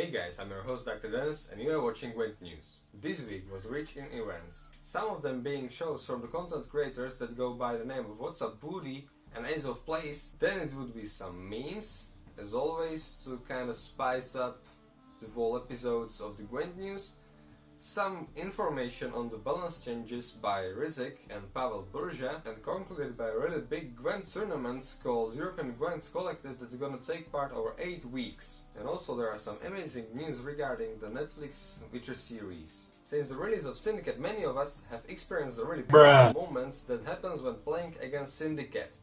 Hey guys, I'm your host Dr. Dennis and you are watching GWENT News. This week was rich in events, some of them being shows from the content creators that go by the name of What'sUpWoody and Ace of Plays. Then it would be some memes, as always, to kind of spice up the whole episodes of the GWENT News. Some information on the balance changes by Rizik and Pavel Burja, and concluded by a really big GWENT tournament called European GWENT Collective that's gonna take part over 8 weeks. And also there are some amazing news regarding the Netflix Witcher series. Since the release of Syndicate, many of us have experienced the really big moments that happens when playing against Syndicate.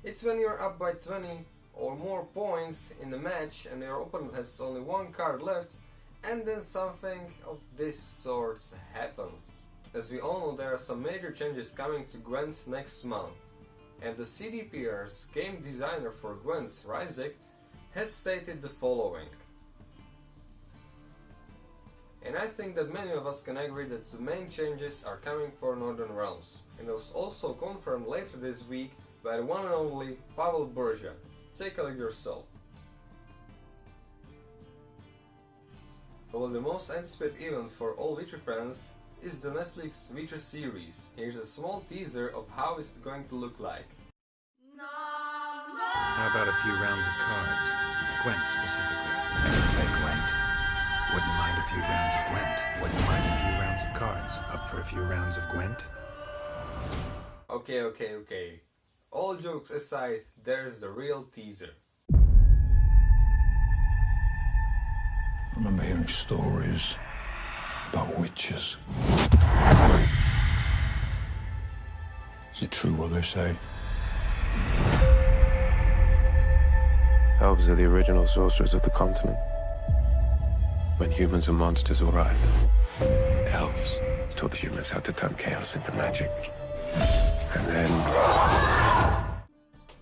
It's when you're up by 20 or more points in the match and your opponent has only one card left, and then something of this sort happens. As we all know, there are some major changes coming to GWENT next month, and the CDPR's game designer for GWENT, Rizik, has stated the following. And I think that many of us can agree that the main changes are coming for Northern Realms, and it was also confirmed later this week by the one and only Pavel Burja. Take a look yourself. Well, the most anticipated event for all Witcher fans is the Netflix Witcher series. Here's a small teaser of how it's going to look like. How about a few rounds of cards? Gwent specifically. Never play Gwent. Wouldn't mind a few rounds of Gwent. Wouldn't mind a few rounds of cards. Up for a few rounds of Gwent? Okay. All jokes aside, there's the real teaser. I remember hearing stories about witches. Is it true what they say? Elves are the original sorcerers of the continent. When humans and monsters arrived, elves taught the humans how to turn chaos into magic. And then...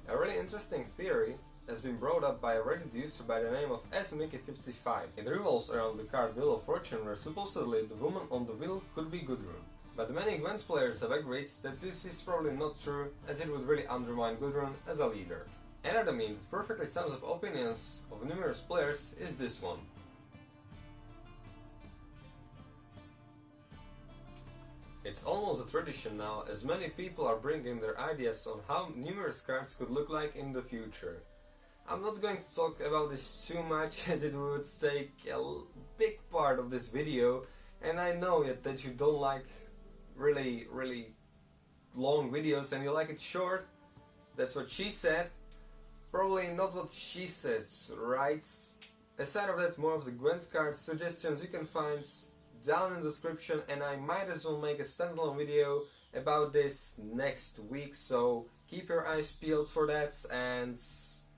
A really interesting theory has been brought up by a Reddit user by the name of SMickey55. It revolves around the card Wheel of Fortune, where supposedly the woman on the wheel could be Gudrun. But many GWENT players have agreed that this is probably not true, as it would really undermine Gudrun as a leader. Another meme that perfectly sums up opinions of numerous players is this one. It's almost a tradition now, as many people are bringing their ideas on how numerous cards could look like in the future. I'm not going to talk about this too much, as it would take a big part of this video, and I know that you don't like really long videos and you like it short. That's what she said. Probably not what she said, right? Aside of that, more of the GWENT card suggestions you can find down in the description, and I might as well make a standalone video about this next week, so keep your eyes peeled for that. And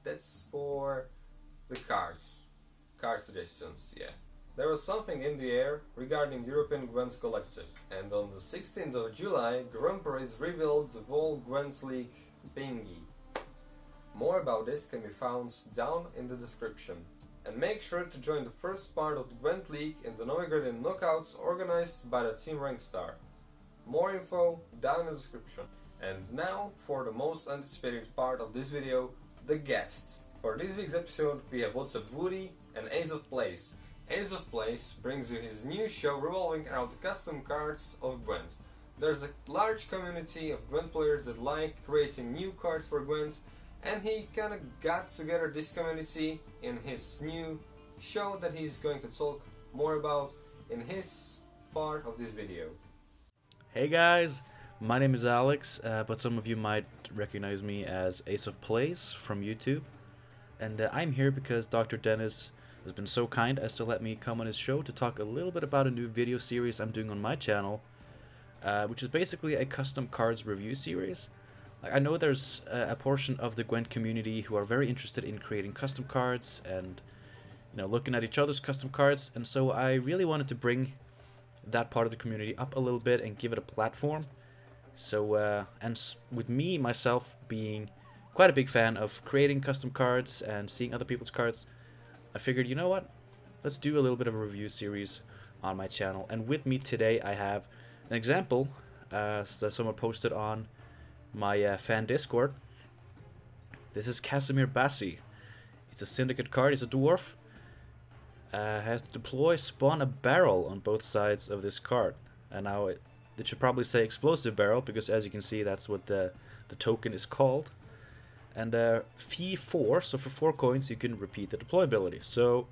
that's for the card suggestions, yeah. There was something in the air regarding European GWENT Collective, and on the 16th of July, Grand Prix revealed the whole GWENT League thingy. More about this can be found down in the description. And make sure to join the first part of the GWENT League in the Novigradian Knockouts organized by the Team Rankstar. More info down in the description. And now for the most anticipated part of this video, the guests. For this week's episode we have What'sUpWoody and Ace of Plays. Ace of Plays brings you his new show revolving around the custom cards of GWENT. There's a large community of GWENT players that like creating new cards for GWENT, and he kinda got together this community in his new show that he's going to talk more about in his part of this video. Hey guys, my name is Alex, but some of you might recognize me as Ace of Plays from YouTube. And I'm here because Dr. Dennis has been so kind as to let me come on his show to talk a little bit about a new video series I'm doing on my channel, which is basically a custom cards review series. I know there's a portion of the GWENT community who are very interested in creating custom cards and, you know, looking at each other's custom cards, and so I really wanted to bring that part of the community up a little bit and give it a platform. So, with me, myself, being quite a big fan of creating custom cards and seeing other people's cards, I figured, you know what, let's do a little bit of a review series on my channel. And with me today I have an example that someone posted on my fan Discord. This is Casimir Bassi. It's a Syndicate card, he's a dwarf. has to deploy, spawn a barrel on both sides of this card. And now it should probably say explosive barrel, because as you can see, that's what the token is called. And fee 4, so for 4 coins you can repeat the deploy ability. So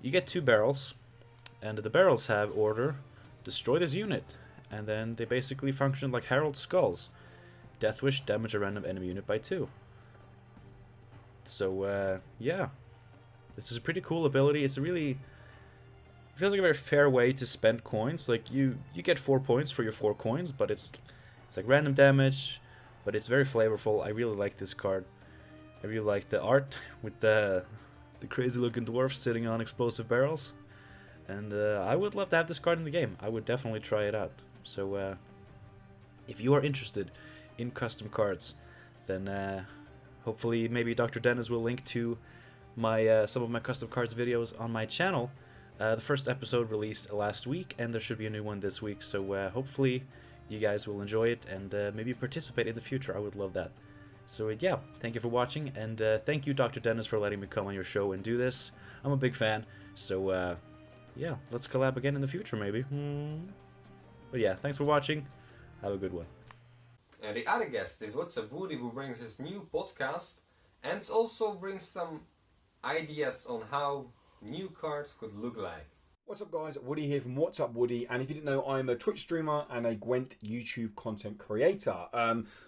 you get 2 barrels, and the barrels have order, destroy this unit, and then they basically function like Herald Skulls. Death Wish, damage a random enemy unit by 2. So yeah, this is a pretty cool ability. It's a really, it feels like a very fair way to spend coins. Like you get 4 points for your 4 coins, but it's like random damage, but it's very flavorful. I really like this card. I really like the art with the crazy looking dwarf sitting on explosive barrels. And I would love to have this card in the game. I would definitely try it out. So if you are interested in custom cards, then hopefully maybe Dr. Dennis will link to my some of my custom cards videos on my channel. The first episode released last week, and there should be a new one this week. So hopefully you guys will enjoy it and maybe participate in the future. I would love that. So yeah, thank you for watching, and thank you, Dr. Dennis, for letting me come on your show and do this. I'm a big fan. So yeah, let's collab again in the future, maybe. But yeah, thanks for watching. Have a good one. And the other guest is What'sUpWoody, who brings his new podcast and also brings some ideas on how new cards could look like. What's up, guys? Woody here from What'sUpWoody, and if you didn't know, I'm a Twitch streamer and a GWENT YouTube content creator.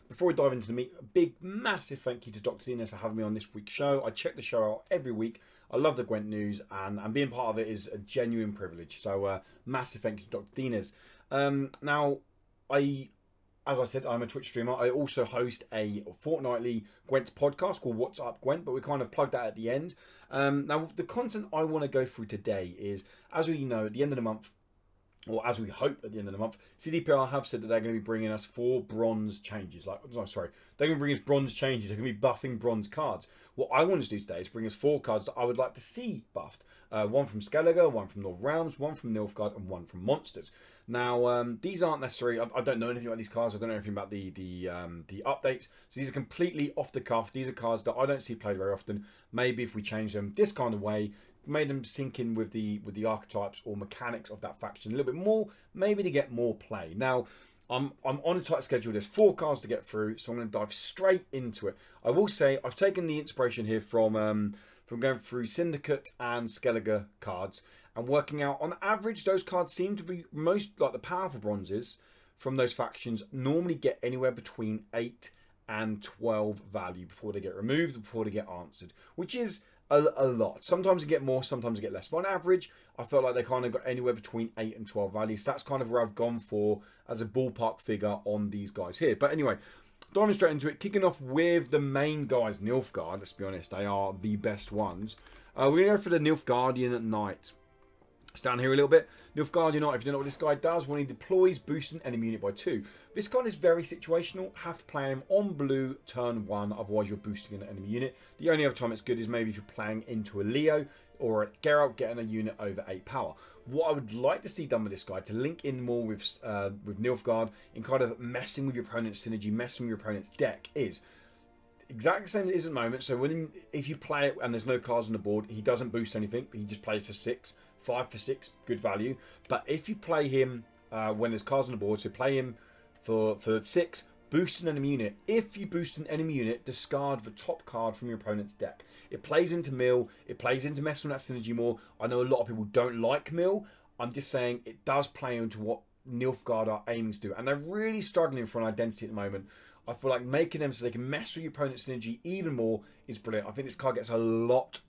Before we dive into the meat, a big, massive thank you to Dr. Dinas for having me on this week's show. I check the show out every week. I love the GWENT news, and being part of it is a genuine privilege. So, massive thank you to Dr. Dinas. Now, as I said, I'm a Twitch streamer. I also host a fortnightly GWENT podcast called What's Up GWENT, but we kind of plugged that at the end. Now, the content I want to go through today is, as we know, at the end of the month, or as we hope at the end of the month, CDPR have said that they're going to be bringing us 4 bronze changes. They're going to bring us bronze changes. They're going to be buffing bronze cards. What I want to do today is bring us 4 cards that I would like to see buffed. One from Skellige, one from North Realms, one from Nilfgaard, and one from Monsters. Now, these aren't necessarily, I don't know anything about these cards. I don't know anything about the updates. So these are completely off the cuff. These are cards that I don't see played very often. Maybe if we change them this kind of way, made them sink in with the archetypes or mechanics of that faction a little bit more, maybe to get more play. Now, I'm on a tight schedule. There's 4 cards to get through, so I'm going to dive straight into it. I will say I've taken the inspiration here from going through Syndicate and Skellige cards and working out, on average, those cards seem to be most, like the powerful bronzes from those factions, normally get anywhere between 8 and 12 value before they get removed, before they get answered, which is a lot. Sometimes you get more, sometimes you get less. But on average, I felt like they kind of got anywhere between 8 and 12 value. So that's kind of where I've gone for as a ballpark figure on these guys here. But anyway, diving straight into it, kicking off with the main guys, Nilfgaard. Let's be honest, they are the best ones. We're going to go for the Nilfgaardian Knight. It's down here a little bit. Nilfgaardian Knight, if you don't know what this guy does, when he deploys, boosts an enemy unit by 2. This card is very situational. Have to play him on blue turn 1, otherwise you're boosting an enemy unit. The only other time it's good is maybe if you're playing into a Leo or a Geralt, getting a unit over 8 power. What I would like to see done with this guy, to link in more with Nilfgaard, in kind of messing with your opponent's synergy, messing with your opponent's deck, is exactly the same as it is at the moment. So if you play it and there's no cards on the board, he doesn't boost anything, he just plays for 6. 5 for 6, good value. But if you play him when there's cards on the board, so play him for 6, boost an enemy unit. If you boost an enemy unit, discard the top card from your opponent's deck. It plays into mill, it plays into messing with that synergy more. I know a lot of people don't like mill. I'm just saying it does play into what Nilfgaard are aiming to do. And they're really struggling for an identity at the moment. I feel like making them so they can mess with your opponent's synergy even more is brilliant. I think this card gets a lot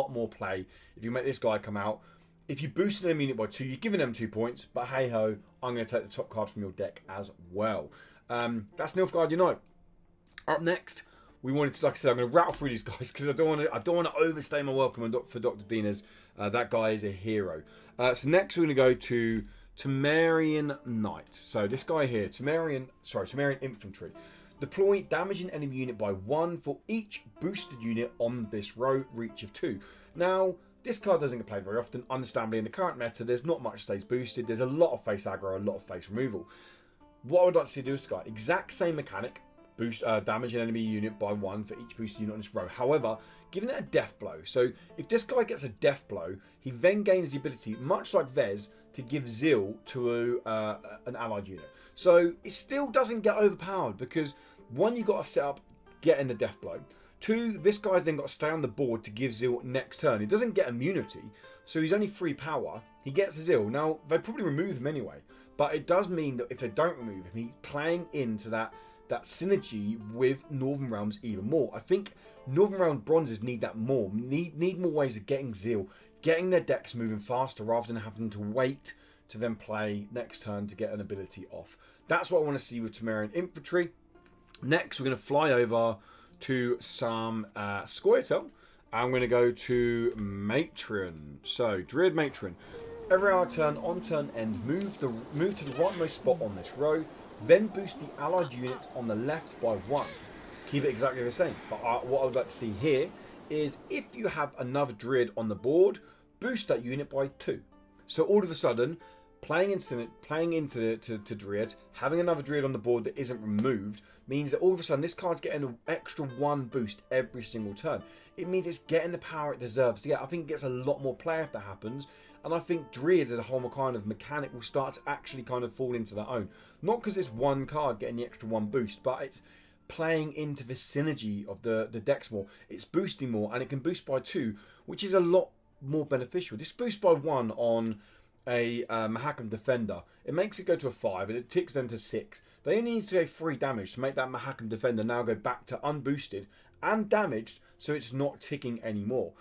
more play if you make this guy come out. If you boost an enemy unit by 2, you're giving them 2 points, but hey ho, I'm going to take the top card from your deck as well. That's Nilfgaardian Knight. Up next, we wanted to, like I said, I'm going to rattle through these guys because I don't want to overstay my welcome for Dr. Dinas. That guy is a hero. So next we're going to go to Temerian Knight. So this guy here, Temerian Infantry. Deploy damaging enemy unit by 1 for each boosted unit on this row, reach of 2. Now, this card doesn't get played very often. Understandably, in the current meta, there's not much stays boosted. There's a lot of face aggro, a lot of face removal. What I would like to see do is this guy, exact same mechanic, boost damage an enemy unit by 1 for each boosted unit on this row. However, giving it a death blow. So if this guy gets a death blow, he then gains the ability, much like Vez, to give Zeal to an allied unit. So it still doesn't get overpowered because 1, you got to set up getting the death blow. 2, this guy's then got to stay on the board to give Zeal next turn. He doesn't get immunity, so he's only 3 power. He gets Zeal. Now, they probably remove him anyway, but it does mean that if they don't remove him, he's playing into that synergy with Northern Realms even more. I think Northern Realm bronzes need that more. Need more ways of getting Zeal, getting their decks moving faster rather than having to wait to then play next turn to get an ability off. That's what I want to see with Temerian Infantry. Next, we're going to fly over to some Scoia'tael. I'm going to go to Matron. So, Druid Matron. Every hour turn, on turn end, move to the rightmost spot on this row. Then boost the allied unit on the left by 1. Keep it exactly the same. But what I would like to see here is if you have another Druid on the board, boost that unit by 2. So all of a sudden, playing into Druid, having another Druid on the board that isn't removed, means that all of a sudden this card's getting an extra 1 boost every single turn. It means it's getting the power it deserves to get. I think it gets a lot more play if that happens. And I think Druids as a whole kind of mechanic will start to actually kind of fall into their own. Not because it's one card getting the extra 1 boost, but it's playing into the synergy of the decks more. It's boosting more, and it can boost by 2, which is a lot more beneficial. This boost by 1 on a Mahakam Defender, it makes it go to a 5, and it ticks them to 6. They only need to go 3 damage to make that Mahakam Defender now go back to unboosted and damaged, so it's not ticking anymore.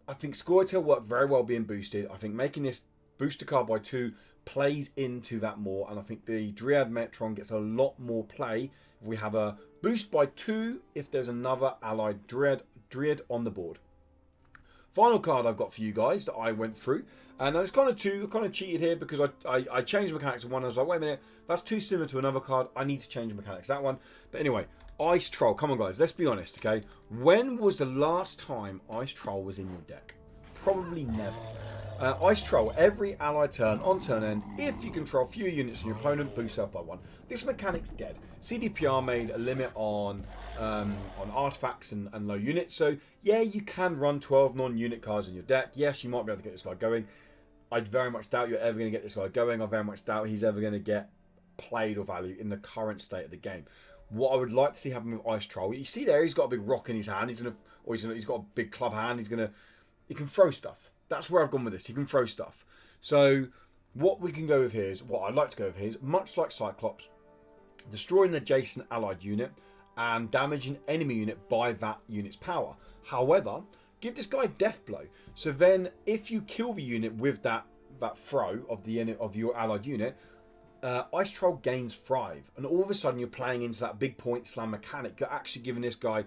I think Scoia'tael worked very well being boosted. I think making this booster card by 2 plays into that more, and I think the Dryad Metron gets a lot more play if we have a boost by 2 if there's another allied Dryad on the board. Final card I've got for you guys that I went through, and it's kind of cheated here because I changed the mechanics of one. I was like, wait a minute, that's too similar to another card. I need to change the mechanics. That one. But anyway, Ice Troll. Come on, guys. Let's be honest, okay? When was the last time Ice Troll was in your deck? Probably never. Ice Troll. Every allied turn, on turn end, if you control fewer units than your opponent, boost up by 1. This mechanic's dead. CDPR made a limit on artifacts and low units. So, yeah, you can run 12 non-unit cards in your deck. Yes, you might be able to get this guy going. I very much doubt you're ever going to get this guy going. I very much doubt he's ever going to get played or value in the current state of the game. What I would like to see happen with Ice Troll, you see there, he's got a big rock in his hand. He's got a big club hand. He can throw stuff. That's where I've gone with this. He can throw stuff. So what we can go with here is, what I'd like to go with here is, much like Cyclops, destroying an adjacent allied unit and damaging enemy unit by that unit's power. However, give this guy Death Blow. So then, if you kill the unit with that throw of your allied unit, Ice Troll gains Thrive, and all of a sudden you're playing into that big point slam mechanic. You're actually giving this guy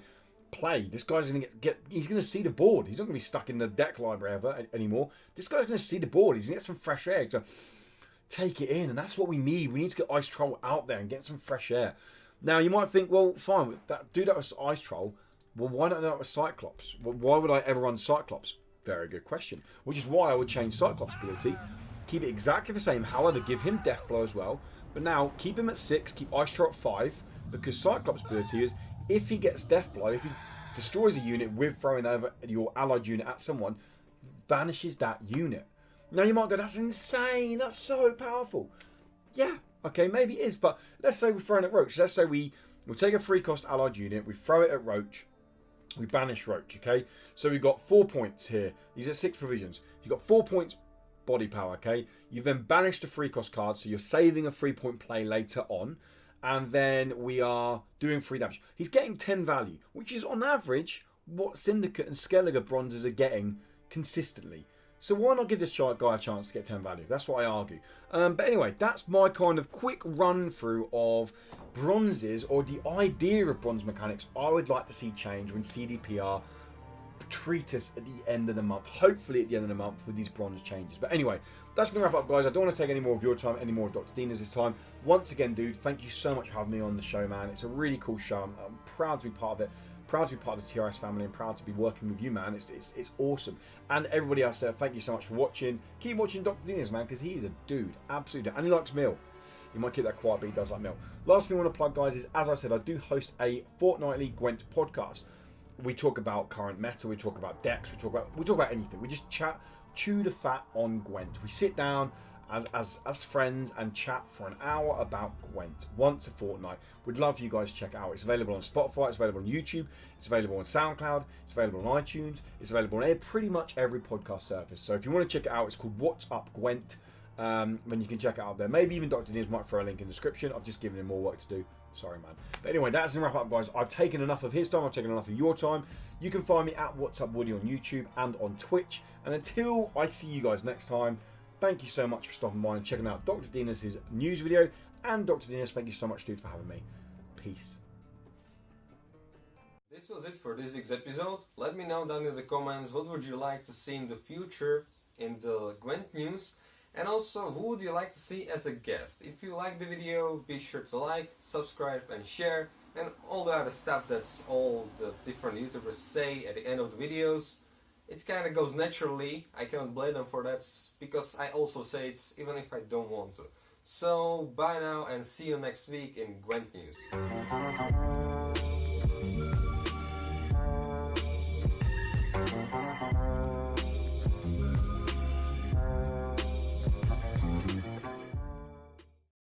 play. This guy's going to he's going to see the board. He's not going to be stuck in the deck library anymore. This guy's going to see the board. He's going to get some fresh air. He's going to take it in, and that's what we need. We need to get Ice Troll out there and get some fresh air. Now, you might think, well, fine, do that with Ice Troll. Well, why not do that with Cyclops? Well, why would I ever run Cyclops? Very good question. Which is why I would change Cyclops' ability. Keep it exactly the same. However, give him Death Blow as well. But now, keep him at 6. Keep Ice Troll at 5. Because Cyclops' ability is, if he gets Death Blow, if he destroys a unit with throwing over your allied unit at someone, banishes that unit. Now, you might go, that's insane. That's so powerful. Yeah, okay, maybe it is. But let's say we're throwing at Roach. Let's say we'll take a 3-cost allied unit. We throw it at Roach. We banish Roach, okay? So we've got 4 points here. These are 6 provisions. You've got 4 points body power, okay? You've then banished a 3-cost card, so you're saving a 3-point play later on. And then we are doing 3 damage. He's getting 10 value, which is on average what Syndicate and Skellige bronzes are getting consistently. So why not give this guy a chance to get 10 value? That's what I argue. But anyway, that's my kind of quick run through of bronzes, or the idea of bronze mechanics I would like to see change when CDPR treat us at the end of the month. Hopefully at the end of the month with these bronze changes. But anyway, that's going to wrap up, guys. I don't want to take any more of your time, any more of Dr. Dina's this time. Once again, dude, thank you so much for having me on the show, man. It's a really cool show. I'm proud to be part of it. Proud to be part of the TRS family, and proud to be working with you, man. It's awesome. And everybody else there, thank you so much for watching. Keep watching Dr. Dina's, man, because he is a dude. Absolutely. And he likes meal. He might keep that quiet, but he does like milk. Last thing I want to plug, guys, is as I said, I do host a fortnightly Gwent podcast. We talk about current meta, we talk about decks, we talk about anything. We just chew the fat on Gwent. We sit down as friends and chat for an hour about Gwent once a fortnight. We'd love for you guys to check it out. It's available on Spotify, it's available on YouTube, it's available on SoundCloud, it's available on iTunes, it's available on pretty much every podcast service. So if you want to check it out, it's called What's Up Gwent. When you can check it out there. Maybe even Dr. Diaz might throw a link in the description. I've just given him more work to do. Sorry, man. But anyway, that's the wrap up, guys. I've taken enough of his time. I've taken enough of your time. You can find me at What'sUpWoody on YouTube and on Twitch. And until I see you guys next time, thank you so much for stopping by and checking out Dr. Dinas's news video. And Dr. Dinas, thank you so much, dude, for having me. Peace. This was it for this week's episode. Let me know down in the comments what would you like to see in the future in the Gwent news. And also, who would you like to see as a guest? If you like the video, be sure to like, subscribe and share, and all the other stuff that's all the different YouTubers say at the end of the videos. It kind of goes naturally. I cannot blame them for that, because I also say it even if I don't want to. So, bye now and see you next week in Gwent News.